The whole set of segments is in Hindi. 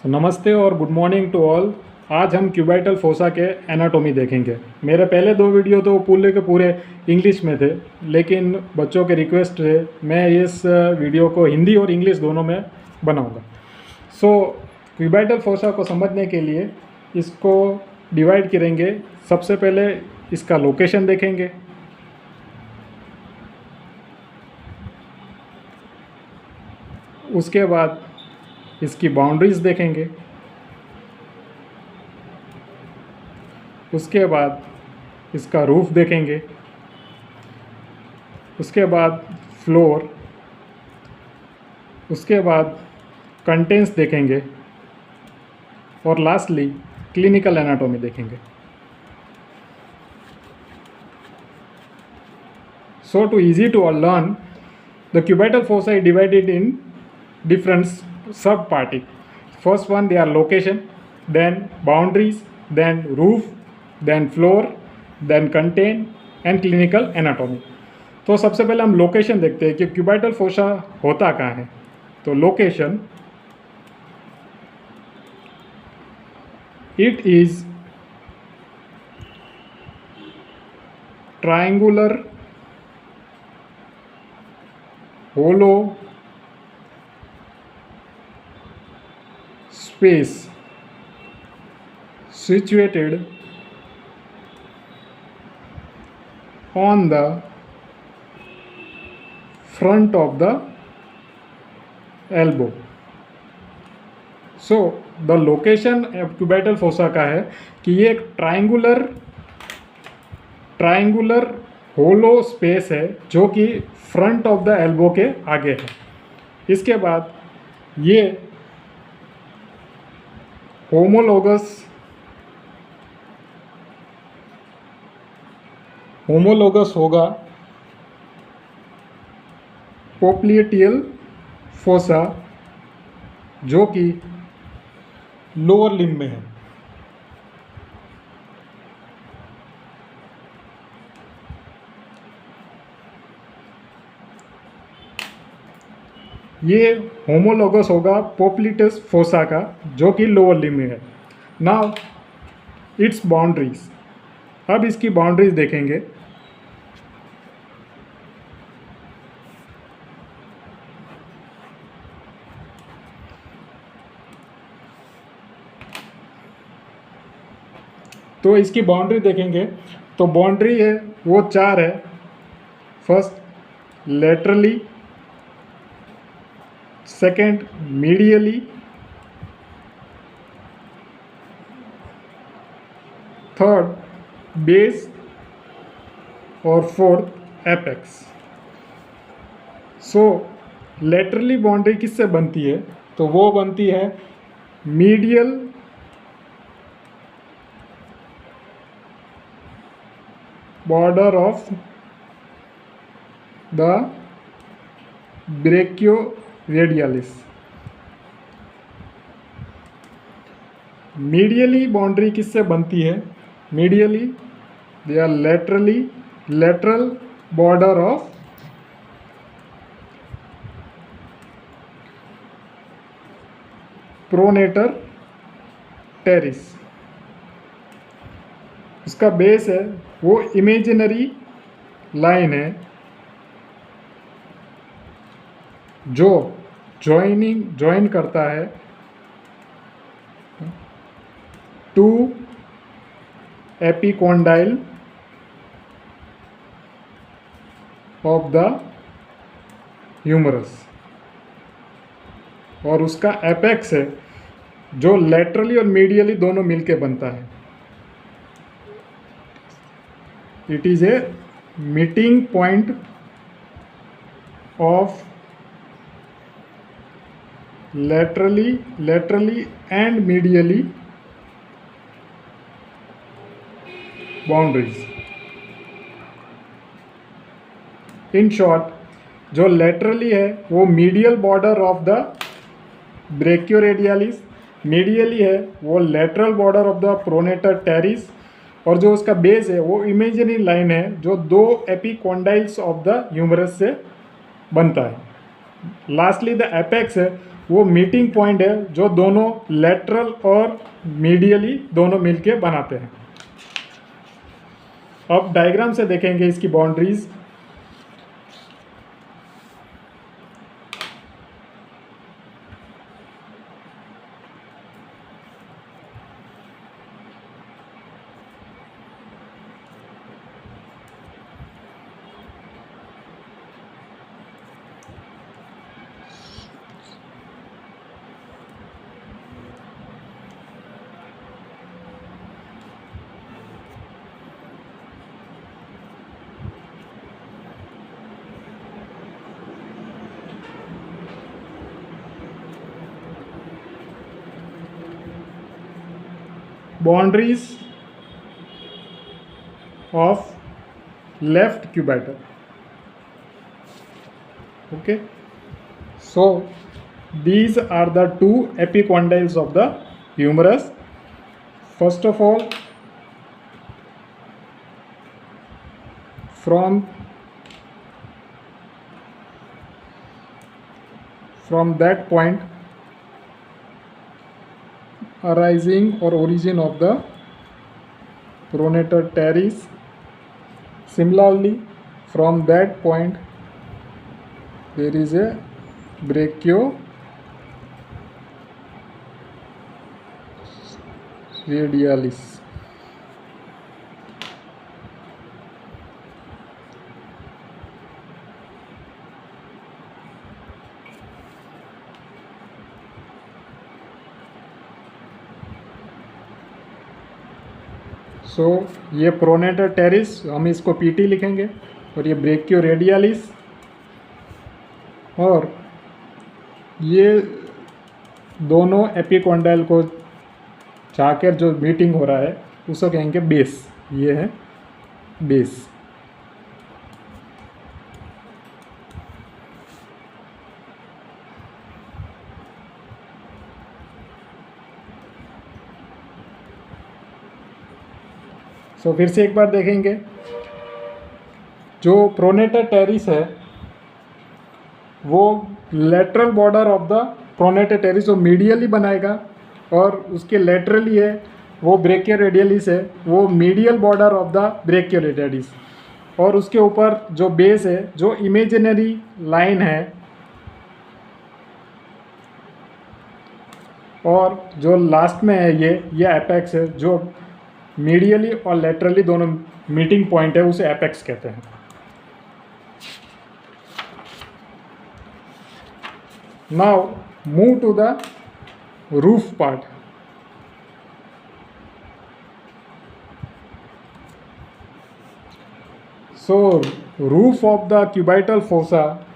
नमस्ते और गुड मॉर्निंग टू ऑल। आज हम क्यूबाइटल फोसा के एनाटॉमी देखेंगे। मेरे पहले दो वीडियो तो पूरे के पूरे इंग्लिश में थे, लेकिन बच्चों के रिक्वेस्ट से मैं इस वीडियो को हिंदी और इंग्लिश दोनों में बनाऊंगा। क्यूबाइटल फोसा को समझने के लिए इसको डिवाइड करेंगे। सबसे पहले इसका लोकेशन देखेंगे, उसके बाद इसकी बाउंड्रीज देखेंगे, उसके बाद इसका रूफ देखेंगे, उसके बाद फ्लोर, उसके बाद कंटेंट्स देखेंगे और लास्टली क्लिनिकल एनाटॉमी देखेंगे। So to easy to learn, the cubital fossa is divided in different sub-parts. First one, they are location, then boundaries, then roof, then floor, then content and clinical anatomy. तो सबसे पहले हम लोकेशन देखते हैं कि क्यूबाइटल फोसा होता कहाँ है। तो location, it is triangular hollow space situated on the front of the elbow. So the location of cubital fossa का है कि ये एक ट्रायंगुलर होलो स्पेस है जो कि फ्रंट ऑफ द एल्बो के आगे है। इसके बाद ये होमोलोगस होगा पोप्लिटियल फोसा जो कि लोअर लिम्ब में है। ये होमोलोगस होगा पोप्लिटस फोसा का जो कि लोअर लिम्ब में है। नाउ इट्स बाउंड्रीज, अब इसकी बाउंड्रीज देखेंगे। तो इसकी बाउंड्री देखेंगे तो बाउंड्री है वो चार है। First laterally, second medially, third base और फोर्थ एपेक्स। लेटरली बाउंड्री किससे बनती है? तो वो बनती है medial border of the brachioradialis. Medially boundary किससे बनती है? Medially they are lateral border of pronator teres. उसका बेस है वो इमेजिनरी लाइन है जो ज्वाइन करता है two epicondyle of the humerus, और उसका एपेक्स है जो लेटरली और मीडियली दोनों मिलके बनता है। It is a meeting point of laterally and medially boundaries. In short, जो laterally है वो medial border of the brachioradialis, medially है वो lateral border of the pronator teres, और जो उसका बेस है वो इमेजिनरी लाइन है जो दो एपिकोंडाइल्स ऑफ द ह्यूमरस से बनता है। लास्टली द एपेक्स है वो मीटिंग पॉइंट है जो दोनों लेटरल और मीडियली दोनों मिलके बनाते हैं। अब डायग्राम से देखेंगे इसकी boundaries. Boundaries of left cubital. Okay, so these are the two epicondyles of the humerus. First of all, from that point arising or origin of the pronator teres. Similarly, from that point there is a brachioradialis. सो ये प्रोनेटर टेरिस, हम इसको पीटी लिखेंगे, और ये ब्रेकियोरेडियालिस, और ये दोनों एपिकॉन्डाइल को जाकर जो मीटिंग हो रहा है उसको कहेंगे बेस। ये है बेस। तो फिर से एक बार देखेंगे, जो प्रोनेटर टेरिस है वो lateral border of the pronator terrace वो मीडियली बनाएगा, और उसके लेटरली है वो ब्रेकियोरेडियलिस है, वो मीडियल बॉर्डर ऑफ द ब्रेकियोरेडियलिस, और उसके ऊपर जो बेस है, जो इमेजिनरी लाइन है, और जो लास्ट में है ये एपेक्स है, जो मीडियली और लेटरली दोनों मीटिंग पॉइंट है, उसे एपेक्स कहते हैं। Now move to the roof part. So roof of the cubital fossa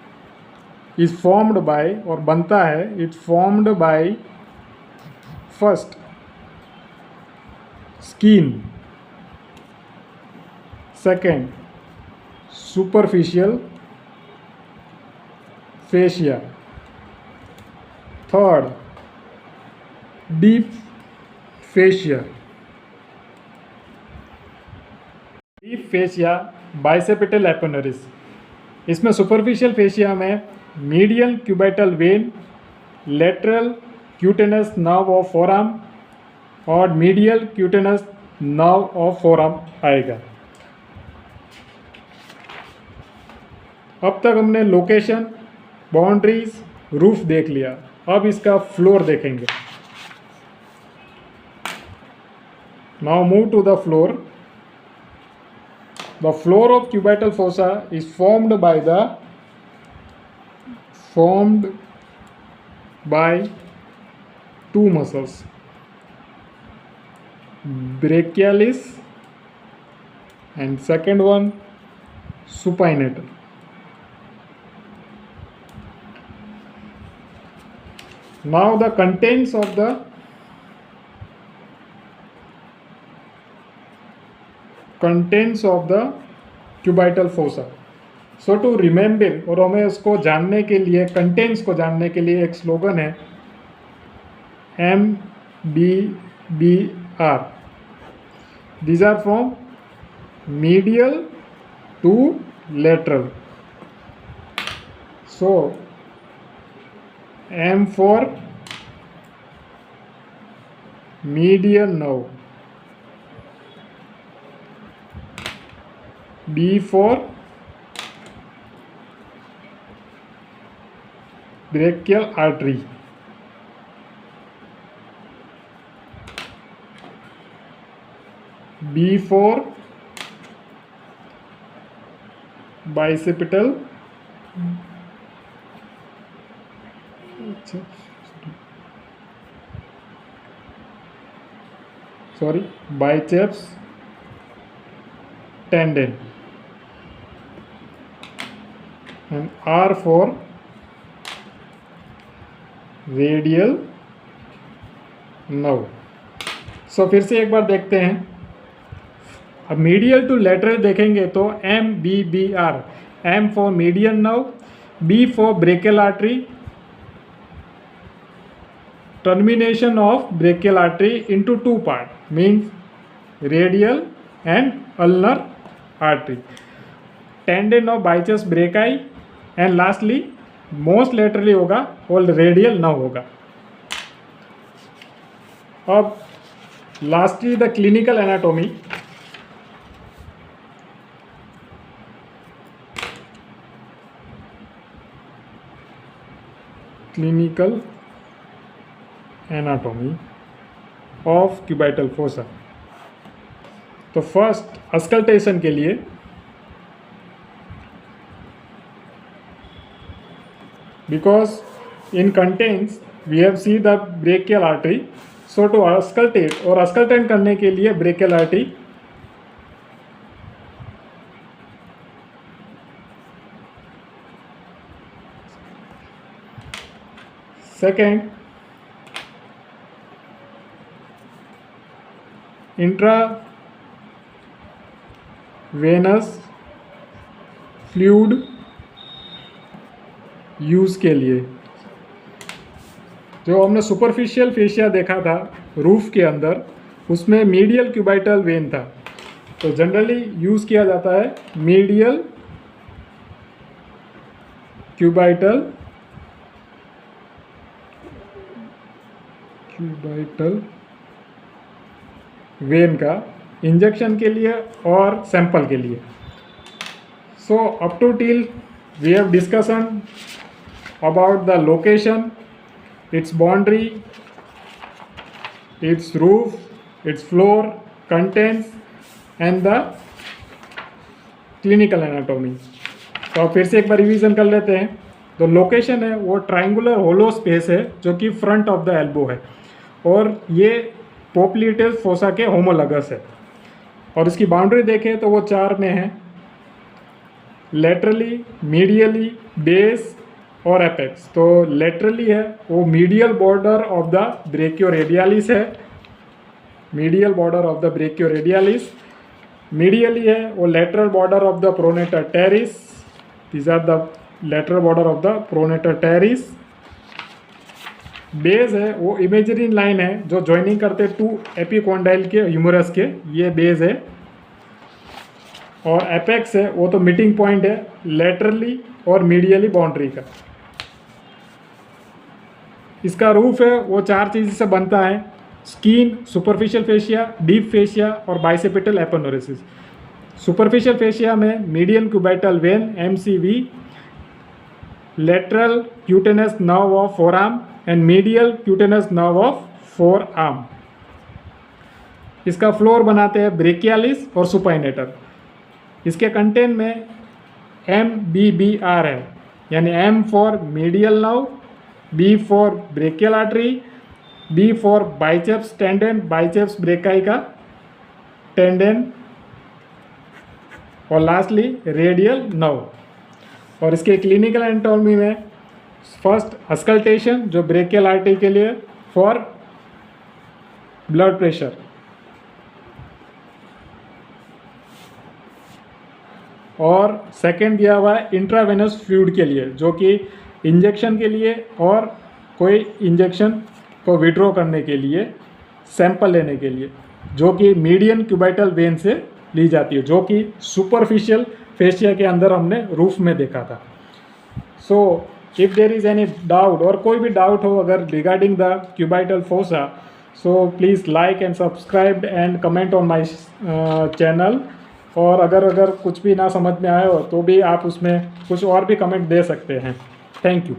is formed by, और बनता है, it's formed by first skin, second superficial fascia, third deep fascia. Deep fascia bicipital aponeurosis. इसमें सुपरफिशियल फेशिया में medial cubital vein, lateral cutaneous nerve of forearm और medial cutaneous nerve of forearm आएगा। अब तक हमने लोकेशन, बाउंड्रीज, रूफ देख लिया। अब इसका फ्लोर देखेंगे। Now move to the floor. The floor of cubital fossa is formed by two muscles, brachialis and second one supinator. Now the contents of the cubital fossa. So to remember, और हमें उसको जानने के लिए, कंटेंट्स को जानने के लिए एक स्लोगन है MBBR. These are from medial to lateral. So M for medial nerve, B for brachial artery, B for bicipital biceps tendon, and R for radial nerve. So फिर से एक बार देखते हैं। अब मीडियल टू लेटरल देखेंगे तो MBBR, M for medial nerve, B for brachial artery, termination of brachial artery into two part means radial and ulnar artery, tendon of biceps brachii, and lastly most laterally होगा और रेडियल नर्व होगा। अब lastly the clinical anatomy. Clinical anatomy of cubital fossa. तो फर्स्ट अस्कल्टेशन के लिए because in contents we have see the brachial artery, so to auscultate और auscultate करने के लिए brachial artery second intravenous fluid use के लिए। जो हमने सुपरफिशियल फेशिया देखा था रूफ के अंदर, उसमें मीडियल क्यूबाइटल वेन था, तो जनरली यूज़ किया जाता है मीडियल क्यूबाइटल वेन का इंजेक्शन के लिए और सैंपल के लिए। So up to till we have discussion about the location, its boundary, its roof, its floor, contents and the clinical anatomy। तो फिर से एक बार रिवीजन कर लेते हैं। तो लोकेशन है वो ट्राइंगुलर होलो स्पेस है जो कि फ्रंट ऑफ द एल्बो है, और ये पोप्लिटेस फोसा के होमोलगस है, और इसकी बाउंड्री देखें तो वो चार में है, लेटरली, मीडियली, बेस और एपेक्स। तो लेटरली है वो medial border of the brachioradialis है, medial border of the brachioradialis. Medially है वो lateral border of the pronator teres, these are the lateral border of the pronator teres. Base है वो इमेजिनरी लाइन है जो ज्वाइनिंग करते टू एपिकोंडाइल के ह्यूमरस के, ये बेस है। और एपेक्स है वो तो मीटिंग पॉइंट है लेटरली और मीडियली बाउंड्री का। इसका रूफ है वो चार चीज़ से बनता है, skin, superficial fascia, deep fascia और बाइसेपिटल एपोनेुरिसिस। सुपरफिशियल फेशिया में medial cubital when MCV, lateral cutaneous nerve of forearm and medial cutaneous nerve of forearm. इसका फ्लोर बनाते हैं ब्रेकियालिस और सुपाइनेटर। इसके कंटेंट में MBBR है, यानी M for medial nerve, B for brachial artery, B for biceps tendon, biceps brachii का टेंडन, और लास्टली रेडियल नर्व। और इसके क्लिनिकल एनाटॉमी में फर्स्ट अस्कल्टेशन जो ब्रेकियल आर्टरी के लिए फॉर ब्लड प्रेशर, और सेकेंड दिया हुआ है इंट्रावेनस फ्लूइड के लिए जो कि इंजेक्शन के लिए और कोई इंजेक्शन को विड्रॉ करने के लिए, सैंपल लेने के लिए, जो कि मीडियन क्यूबाइटल वेन से ली जाती है, जो कि सुपरफिशियल फेशिया के अंदर हमने रूफ में देखा था। So if there is any doubt और कोई भी डाउट हो अगर regarding the cubital fossa, so please like and subscribe and comment on my channel. और अगर कुछ भी ना समझ में आए हो तो भी आप उसमें कुछ और भी कमेंट दे सकते हैं। Thank you.